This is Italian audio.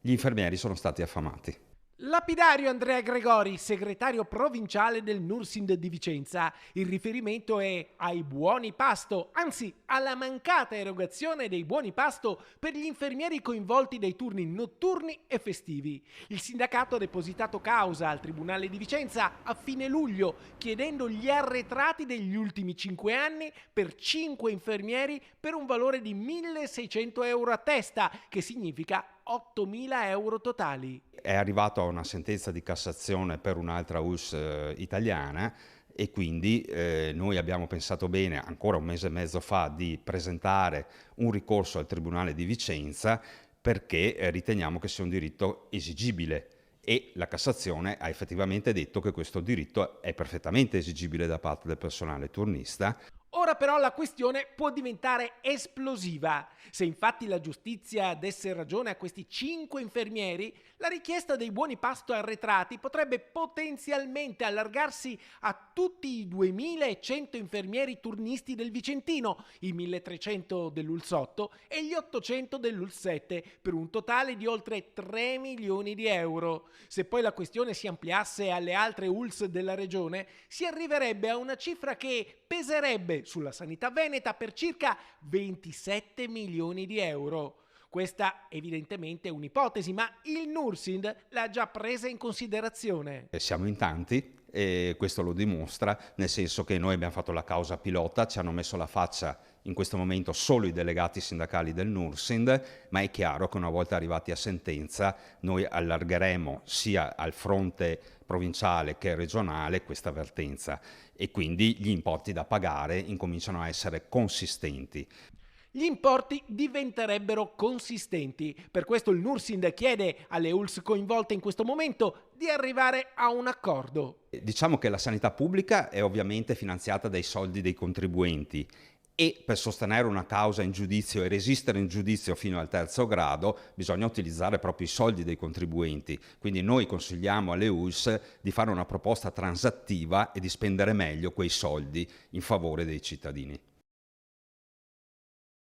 Gli infermieri sono stati affamati. Lapidario Andrea Gregori, segretario provinciale del Nursind di Vicenza. Il riferimento è ai buoni pasto, anzi alla mancata erogazione dei buoni pasto per gli infermieri coinvolti dai turni notturni e festivi. Il sindacato ha depositato causa al Tribunale di Vicenza a fine luglio, chiedendo gli arretrati degli ultimi 5 anni per 5 infermieri per un valore di 1.600 euro a testa, che significa 8.000 euro totali. È arrivato a una sentenza di Cassazione per un'altra ULSS italiana e quindi noi abbiamo pensato bene, ancora un mese e mezzo fa, di presentare un ricorso al Tribunale di Vicenza perché riteniamo che sia un diritto esigibile e la Cassazione ha effettivamente detto che questo diritto è perfettamente esigibile da parte del personale turnista. Ora però la questione può diventare esplosiva. Se infatti la giustizia desse ragione a questi 5 infermieri, la richiesta dei buoni pasto arretrati potrebbe potenzialmente allargarsi a tutti i 2.100 infermieri turnisti del Vicentino, i 1.300 dell'ULSS 8 e gli 800 dell'ULSS 7, per un totale di oltre 3 milioni di euro. Se poi la questione si ampliasse alle altre ULSS della regione, si arriverebbe a una cifra che peserebbe sulla sanità veneta per circa 27 milioni di euro. Questa evidentemente è un'ipotesi, ma il Nursind l'ha già presa in considerazione. Siamo in tanti e questo lo dimostra, nel senso che noi abbiamo fatto la causa pilota, ci hanno messo la faccia in questo momento solo i delegati sindacali del Nursind, ma è chiaro che una volta arrivati a sentenza noi allargheremo sia al fronte provinciale che regionale questa vertenza e quindi gli importi da pagare incominciano a essere consistenti. Gli importi diventerebbero consistenti. Per questo il Nursind chiede alle ULSS coinvolte in questo momento di arrivare a un accordo. Diciamo che la sanità pubblica è ovviamente finanziata dai soldi dei contribuenti e per sostenere una causa in giudizio e resistere in giudizio fino al terzo grado bisogna utilizzare proprio i soldi dei contribuenti. Quindi noi consigliamo alle ULSS di fare una proposta transattiva e di spendere meglio quei soldi in favore dei cittadini.